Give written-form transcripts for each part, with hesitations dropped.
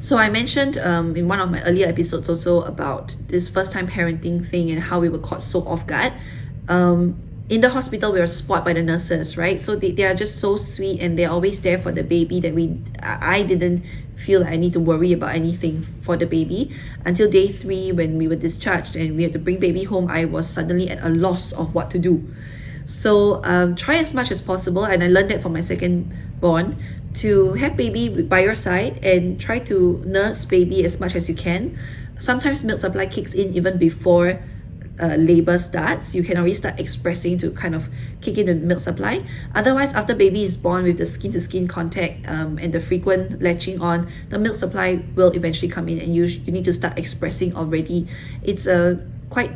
So I mentioned in one of my earlier episodes also about this first-time parenting thing and how we were caught so off guard. In the hospital, we were spoiled by the nurses, right? So they are just so sweet, and they're always there for the baby that I didn't feel like I need to worry about anything for the baby until day 3 when we were discharged and we had to bring baby home. I was suddenly at a loss of what to do. So try as much as possible, and I learned that from my second born, to have baby by your side and try to nurse baby as much as you can. Sometimes milk supply kicks in even before labor starts. You can already start expressing to kind of kick in the milk supply. Otherwise, after baby is born, with the skin-to-skin contact and the frequent latching on, the milk supply will eventually come in, and you need to start expressing already. It's quite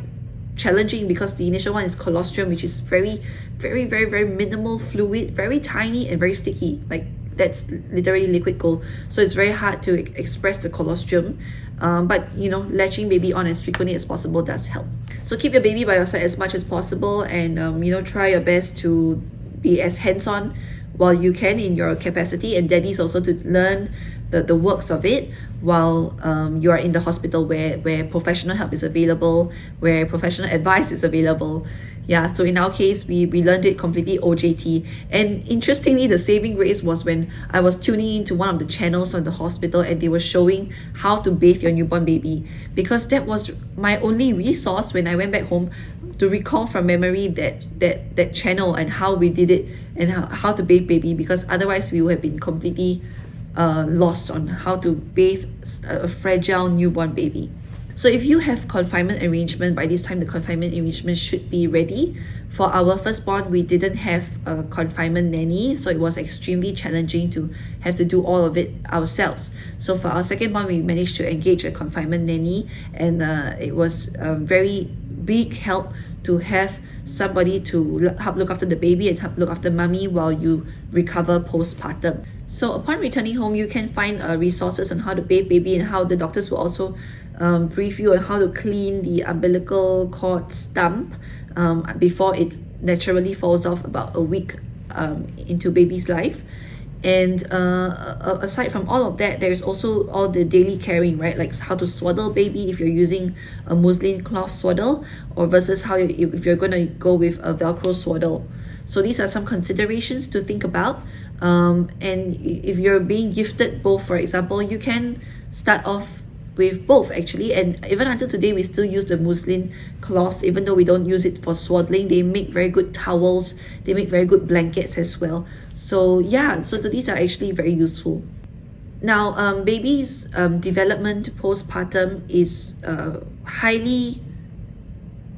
challenging because the initial one is colostrum, which is very minimal fluid, very tiny and very sticky. Like, that's literally liquid gold. So it's very hard to express the colostrum. But you know, latching baby on as frequently as possible does help. So keep your baby by your side as much as possible, and you know, try your best to be as hands-on while you can in your capacity, and daddies also to learn the works of it while you are in the hospital where professional help is available, where professional advice is available. Yeah, so in our case, we learned it completely OJT. And interestingly, the saving grace was when I was tuning into one of the channels of the hospital and they were showing how to bathe your newborn baby, because that was my only resource when I went back home to recall from memory that channel and how we did it and how to bathe baby, because otherwise we would have been completely lost on how to bathe a fragile newborn baby. So if you have confinement arrangement, by this time the confinement arrangement should be ready. For our firstborn, we didn't have a confinement nanny, so it was extremely challenging to have to do all of it ourselves. So for our secondborn, we managed to engage a confinement nanny, and it was a very big help to have somebody to help look after the baby and help look after mommy while you recover postpartum. So upon returning home, you can find resources on how to bathe baby, and how the doctors will also brief you on how to clean the umbilical cord stump before it naturally falls off about a week into baby's life. And aside from all of that, there's also all the daily caring, right? Like how to swaddle baby if you're using a muslin cloth swaddle, or versus how if you're going to go with a Velcro swaddle. So these are some considerations to think about. And if you're being gifted both, for example, you can start off with both actually, and even until today we still use the muslin cloths, even though we don't use it for swaddling. They make very good towels, they make very good blankets as well. So yeah, so these are actually very useful. Now baby's development postpartum is highly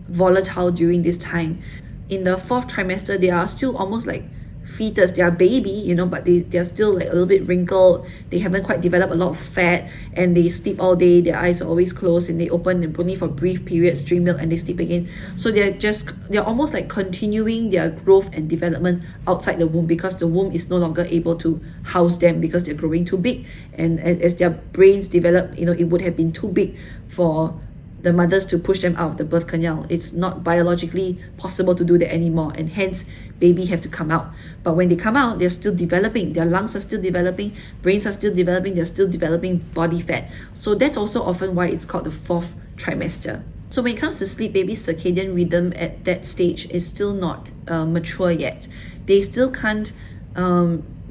volatile during this time. In the 4th trimester, they are still almost like fetus. They are baby, you know, but they're still like a little bit wrinkled. They haven't quite developed a lot of fat, and they sleep all day. Their eyes are always closed, and they open only for brief periods during milk, and they sleep again. So they're almost like continuing their growth and development outside the womb, because the womb is no longer able to house them because they're growing too big. And as their brains develop, you know, it would have been too big for the mothers to push them out of the birth canal. It's not biologically possible to do that anymore, and hence baby have to come out. But when they come out, they're still developing. Their lungs are still developing, brains are still developing, they're still developing body fat. So that's also often why it's called the 4th trimester. So when it comes to sleep, baby's circadian rhythm at that stage is still not mature yet. They still can't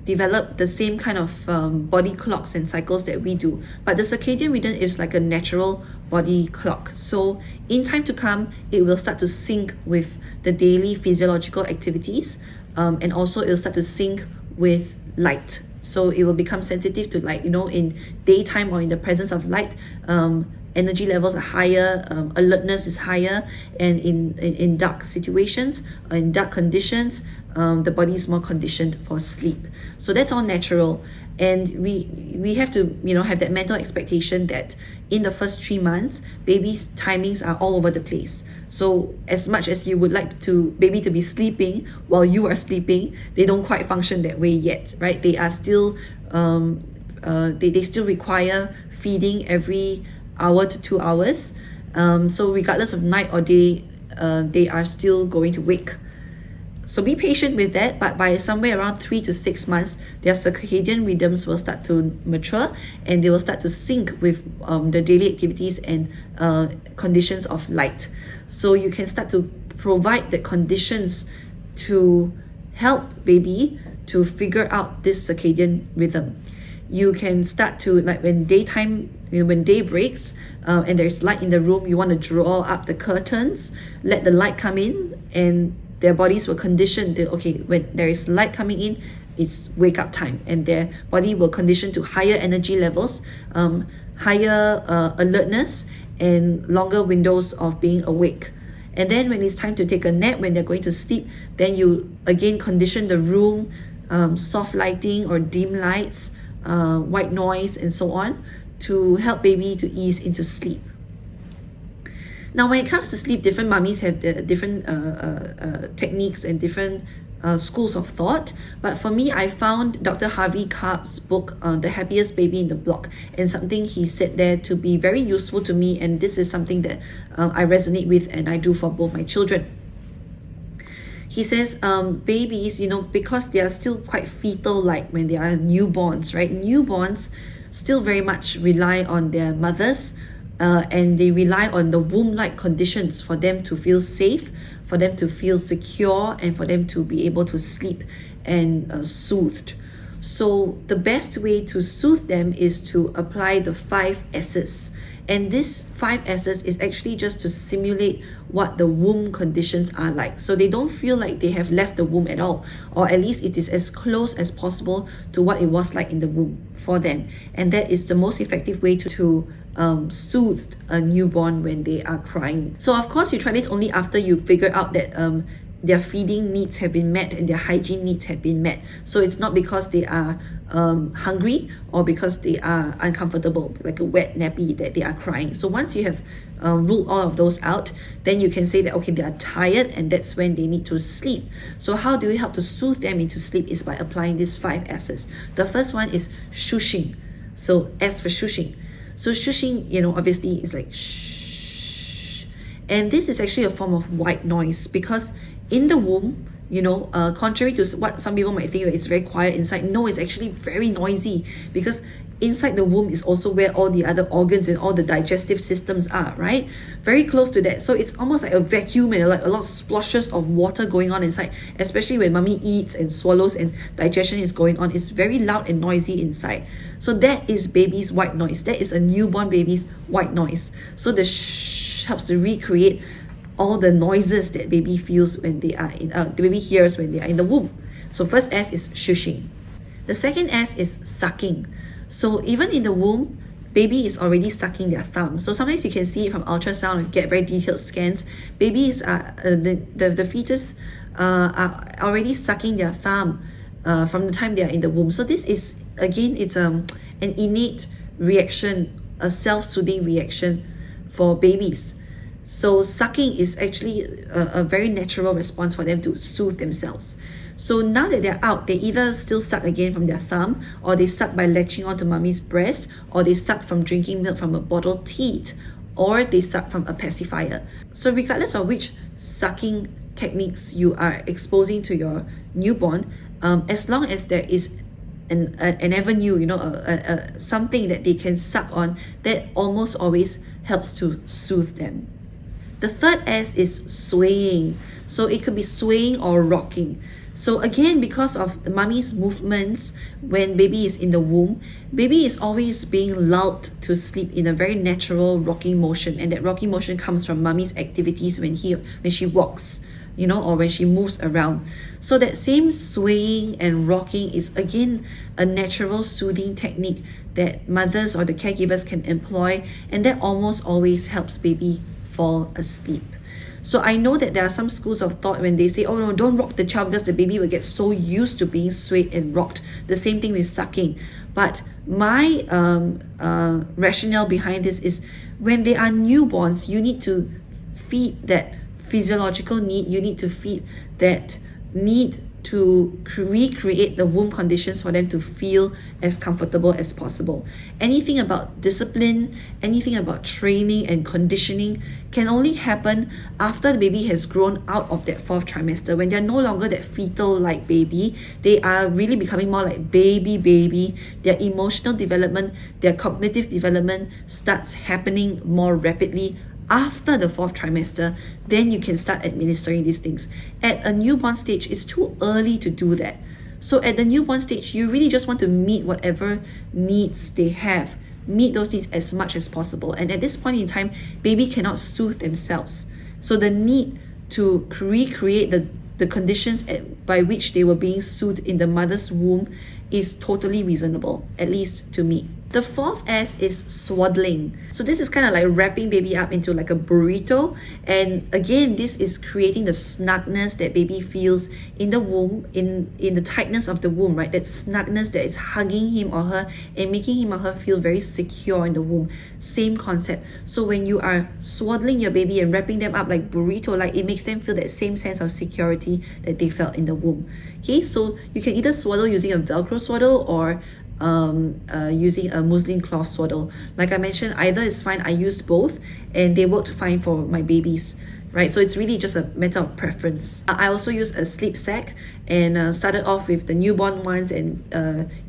develop the same kind of body clocks and cycles that we do, but the circadian rhythm is like a natural body clock. So in time to come, it will start to sync with the daily physiological activities, and also it will start to sync with light. So it will become sensitive to light. You know, in daytime or in the presence of light, energy levels are higher, alertness is higher, and in dark situations, in dark conditions, the body is more conditioned for sleep. So that's all natural, and we have to, you know, have that mental expectation that in the first 3 months, baby's timings are all over the place. So as much as you would like to baby to be sleeping while you are sleeping, they don't quite function that way yet, right? They are still they still require feeding every hour to 2 hours. So regardless of night or day, they are still going to wake. So be patient with that, but by somewhere around 3 to 6 months, their circadian rhythms will start to mature and they will start to sync with the daily activities and conditions of light. So you can start to provide the conditions to help baby to figure out this circadian rhythm. You can start to, like when daytime, when day breaks and there's light in the room, you want to draw up the curtains, let the light come in, and their bodies will condition to, okay, when there is light coming in, it's wake up time, and their body will condition to higher energy levels, higher alertness, and longer windows of being awake. And then when it's time to take a nap, when they're going to sleep, then you again condition the room, soft lighting or dim lights, white noise, and so on, to help baby to ease into sleep. Now, when it comes to sleep, different mummies have the different techniques and different schools of thought. But for me, I found Dr. Harvey Karp's book, The Happiest Baby in the Block, and something he said there to be very useful to me. And this is something that I resonate with and I do for both my children. He says babies, because they are still quite fetal-like when they are newborns, right? Newborns still very much rely on their mothers, and they rely on the womb-like conditions for them to feel safe, for them to feel secure, and for them to be able to sleep and soothed. So the best way to soothe them is to apply the 5 S's. And this 5 S's is actually just to simulate what the womb conditions are like. So they don't feel like they have left the womb at all, or at least it is as close as possible to what it was like in the womb for them. And that is the most effective way to soothe a newborn when they are crying. So of course, you try this only after you figure out that their feeding needs have been met and their hygiene needs have been met. So it's not because they are hungry or because they are uncomfortable, like a wet nappy, that they are crying. So once you have ruled all of those out, then you can say that, okay, they are tired and that's when they need to sleep. So how do we help to soothe them into sleep is by applying these 5 S's. The first one is shushing. So S for shushing. So shushing, obviously is like shh. And this is actually a form of white noise, because in the womb, contrary to what some people might think, it's very quiet inside. No, it's actually very noisy, because inside the womb is also where all the other organs and all the digestive systems are, right? Very close to that. So it's almost like a vacuum and like a lot of splashes of water going on inside, especially when mommy eats and swallows and digestion is going on. It's very loud and noisy inside. So that is baby's white noise. That is a newborn baby's white noise. So the shh helps to recreate all the noises that baby feels when they are the baby hears when they are in the womb. So first S is shushing. The second S is sucking. So even in the womb, baby is already sucking their thumb. So sometimes you can see it from ultrasound and get very detailed scans. Babies are the fetus are already sucking their thumb from the time they are in the womb. So this is, again, it's an innate reaction, a self-soothing reaction for babies. So sucking is actually a very natural response for them to soothe themselves. So now that they're out, they either still suck again from their thumb, or they suck by latching onto mommy's breast, or they suck from drinking milk from a bottled teat, or they suck from a pacifier. So regardless of which sucking techniques you are exposing to your newborn, as long as there is an avenue, something that they can suck on, that almost always helps to soothe them. The third S is swaying. So it could be swaying or rocking. So again, because of the mummy's movements when baby is in the womb, baby is always being lulled to sleep in a very natural rocking motion, and that rocking motion comes from mummy's activities when she walks, or when she moves around. So that same swaying and rocking is again a natural soothing technique that mothers or the caregivers can employ, and that almost always helps baby fall asleep. So I know that there are some schools of thought when they say, oh no, don't rock the child because the baby will get so used to being swayed and rocked. The same thing with sucking. But my rationale behind this is, when they are newborns, you need to feed that physiological need. You need to feed that need to recreate the womb conditions for them to feel as comfortable as possible. Anything about discipline, anything about training and conditioning can only happen after the baby has grown out of that 4th trimester. When they're no longer that fetal-like baby, they are really becoming more like baby. Their emotional development, their cognitive development starts happening more rapidly after the 4th trimester. Then you can start administering these things. At a newborn stage, it's too early to do that. So at the newborn stage, you really just want to meet whatever needs they have. Meet those needs as much as possible. And at this point in time, baby cannot soothe themselves. So the need to recreate the conditions by which they were being soothed in the mother's womb is totally reasonable, at least to me. The 4th S is swaddling. So this is kind of like wrapping baby up into like a burrito. And again, this is creating the snugness that baby feels in the womb, in the tightness of the womb, right? That snugness that is hugging him or her and making him or her feel very secure in the womb. Same concept. So when you are swaddling your baby and wrapping them up like burrito, like it makes them feel that same sense of security that they felt in the womb. Okay, so you can either swaddle using a Velcro swaddle or using a muslin cloth swaddle. Like I mentioned, either is fine. I used both and they worked fine for my babies, right? So it's really just a matter of preference. I also use a sleep sack and started off with the newborn ones and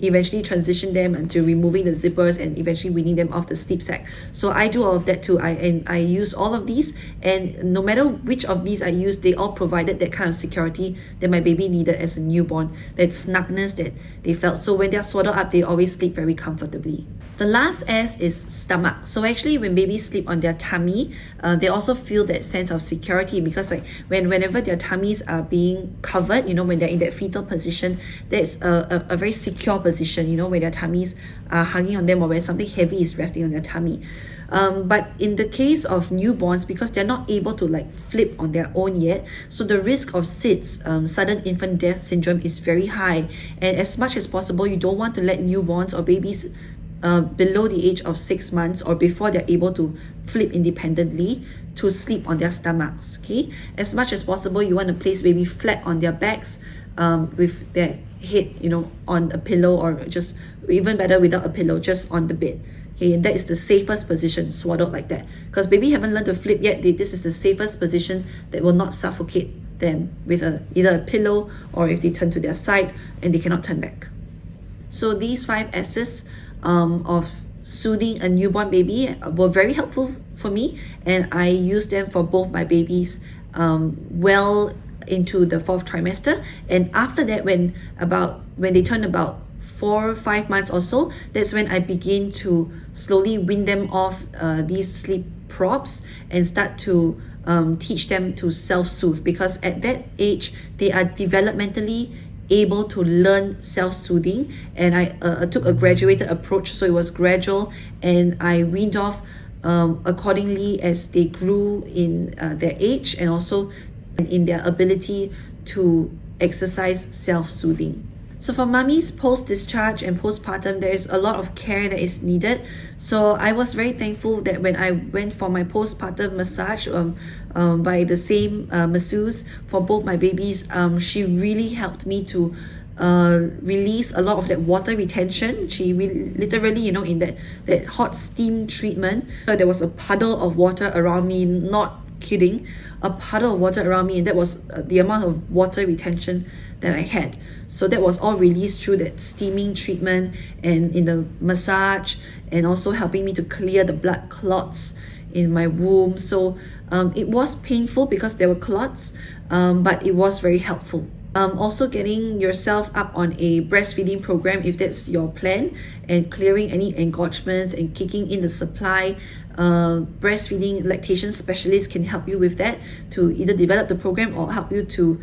eventually transitioned them into removing the zippers and eventually weaning them off the sleep sack. So I do all of that too. I use all of these, and no matter which of these I use, they all provided that kind of security that my baby needed as a newborn, that snugness that they felt. So when they're swaddled up, they always sleep very comfortably. The last S is stomach. So actually when babies sleep on their tummy, they also feel that sense of security, because like whenever their tummies are being covered, you know, when they're in that fetal position, that's a very secure position, you know, where their tummies are hugging on them or where something heavy is resting on their tummy. But in the case of newborns, because they're not able to like flip on their own yet, so the risk of SIDS, sudden infant death syndrome, is very high. And as much as possible, you don't want to let newborns or babies below the age of 6 months or before they're able to flip independently to sleep on their stomachs. Okay, as much as possible, you want to place baby flat on their backs with their head, you know, on a pillow, or just even better without a pillow, just on the bed. Okay, and that is the safest position, swaddled like that, because baby haven't learned to flip yet. This is the safest position that will not suffocate them with either a pillow, or if they turn to their side and they cannot turn back. So these 5 S's of soothing a newborn baby were very helpful for me, and I used them for both my babies well into the 4th trimester. And after that, when they turn about 4 or 5 months or so, that's when I begin to slowly wean them off these sleep props and start to teach them to self-soothe, because at that age they are developmentally able to learn self-soothing. And I took a graduated approach, so it was gradual, and I weaned off accordingly as they grew in their age and also in their ability to exercise self-soothing. So for mummies post-discharge and postpartum, there is a lot of care that is needed. So I was very thankful that when I went for my postpartum massage by the same masseuse for both my babies, she really helped me to release a lot of that water retention. She literally, you know, in that hot steam treatment, there was a puddle of water around me, not kidding, a puddle of water around me, and that was the amount of water retention that I had. So that was all released through that steaming treatment and in the massage, and also helping me to clear the blood clots in my womb. So it was painful because there were clots, but it was very helpful. Also getting yourself up on a breastfeeding program if that's your plan, and clearing any engorgements and kicking in the supply. Breastfeeding lactation specialists can help you with that, to either develop the program or help you to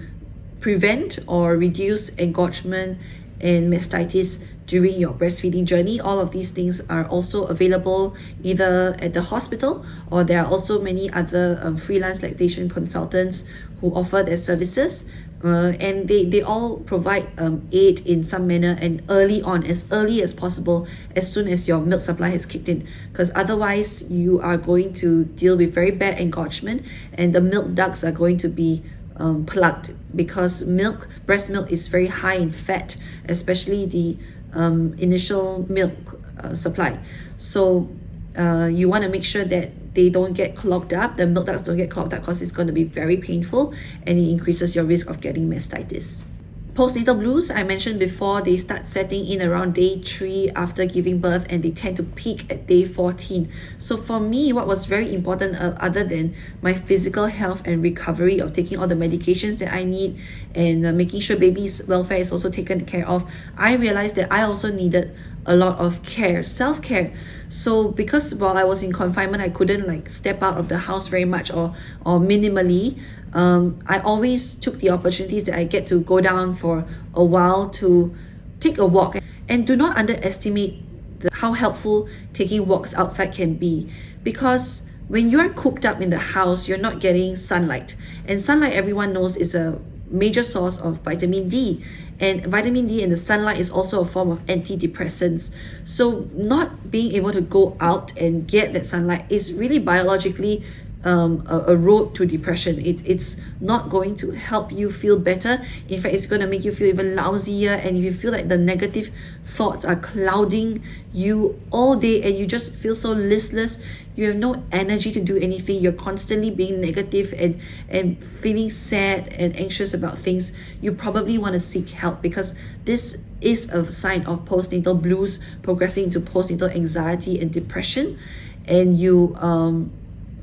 prevent or reduce engorgement and mastitis during your breastfeeding journey. All of these things are also available either at the hospital, or there are also many other freelance lactation consultants who offer their services, and they all provide aid in some manner, and early on, as early as possible, as soon as your milk supply has kicked in, because otherwise you are going to deal with very bad engorgement, and the milk ducts are going to be plugged, because breast milk is very high in fat, especially the initial milk supply. So you want to make sure that they don't get clogged up, the milk ducts don't get clogged up, because it's going to be very painful and it increases your risk of getting mastitis. Postnatal blues, I mentioned before, they start setting in around day 3 after giving birth, and they tend to peak at day 14. So for me, what was very important, other than my physical health and recovery of taking all the medications that I need and making sure baby's welfare is also taken care of, I realized that I also needed a lot of care, self-care. So because while I was in confinement, I couldn't like step out of the house very much or minimally. I always took the opportunities that I get to go down for a while to take a walk. And do not underestimate how helpful taking walks outside can be, because when you're cooped up in the house, you're not getting sunlight, and sunlight, everyone knows, is a major source of vitamin D. And vitamin D in the sunlight is also a form of antidepressants. So not being able to go out and get that sunlight is really biologically a road to depression. It's not going to help you feel better. In fact, it's going to make you feel even lousier, and you feel like the negative thoughts are clouding you all day, and you just feel so listless. You have no energy to do anything. You're constantly being negative and feeling sad and anxious about things. You probably want to seek help, because this is a sign of postnatal blues progressing into postnatal anxiety and depression, and you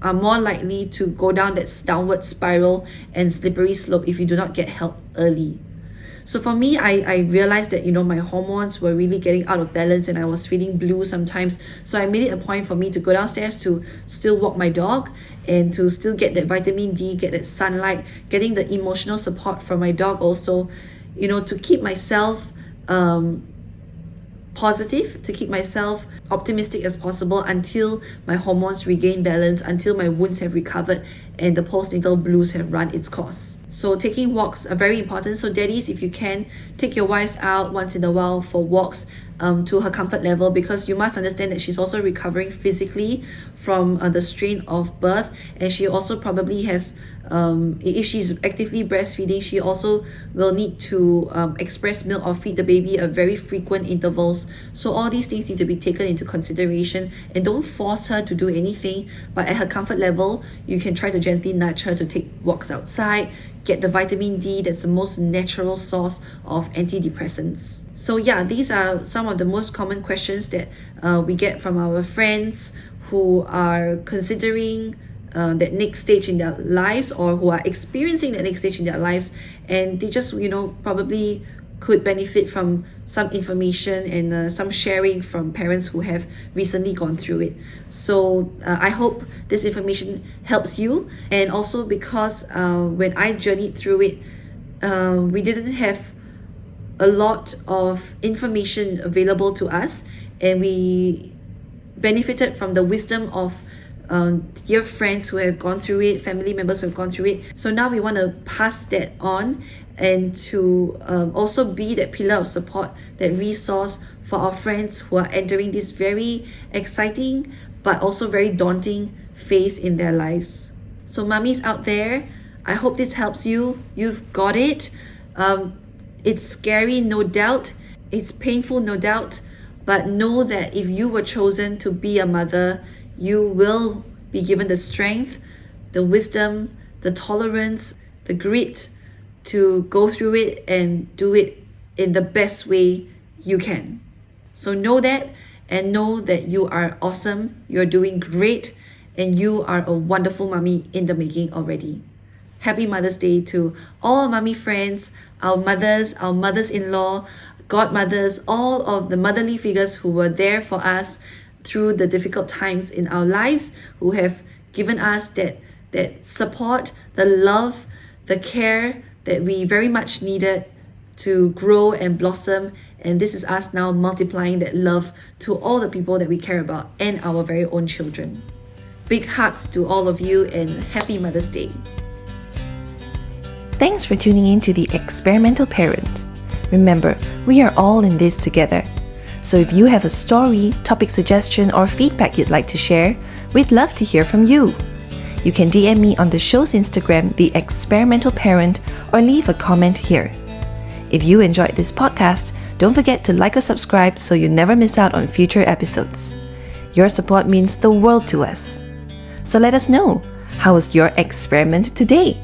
are more likely to go down that downward spiral and slippery slope if you do not get help early. So for me, I realized that, my hormones were really getting out of balance, and I was feeling blue sometimes. So I made it a point for me to go downstairs to still walk my dog and to still get that vitamin D, get that sunlight, getting the emotional support from my dog also, to keep myself positive, to keep myself optimistic as possible until my hormones regain balance, until my wounds have recovered and the postnatal blues have run its course. So taking walks are very important. So daddies, if you can, take your wives out once in a while for walks to her comfort level, because you must understand that she's also recovering physically from the strain of birth, and she also probably has, if she's actively breastfeeding, she also will need to express milk or feed the baby at very frequent intervals. So all these things need to be taken into consideration, and don't force her to do anything, but at her comfort level, you can try to gently nudge her to take walks outside, get the vitamin D, that's the most natural source of antidepressants. So yeah, these are some of the most common questions that we get from our friends who are considering that next stage in their lives, or who are experiencing that next stage in their lives, and they just probably could benefit from some information and some sharing from parents who have recently gone through it. So I hope this information helps you. And also because when I journeyed through it, we didn't have a lot of information available to us, and we benefited from the wisdom of dear friends who have gone through it, family members who have gone through it. So now we want to pass that on, and to also be that pillar of support, that resource for our friends who are entering this very exciting but also very daunting phase in their lives. So mummies out there, I hope this helps you. You've got it. It's scary, no doubt. It's painful, no doubt. But know that if you were chosen to be a mother, you will be given the strength, the wisdom, the tolerance, the grit to go through it and do it in the best way you can. So know that, and know that you are awesome, you're doing great, and you are a wonderful mommy in the making already. Happy Mother's Day to all our mommy friends, our mothers-in-law, godmothers, all of the motherly figures who were there for us through the difficult times in our lives, who have given us that support, the love, the care that we very much needed to grow and blossom. And this is us now multiplying that love to all the people that we care about and our very own children. Big hugs to all of you, and happy Mother's Day. Thanks for tuning in to The Experimental Parent. Remember, we are all in this together. So if you have a story, topic suggestion, or feedback you'd like to share, we'd love to hear from you. You can DM me on the show's Instagram, The Experimental Parent, or leave a comment here. If you enjoyed this podcast, don't forget to like or subscribe so you never miss out on future episodes. Your support means the world to us. So let us know, how was your experiment today?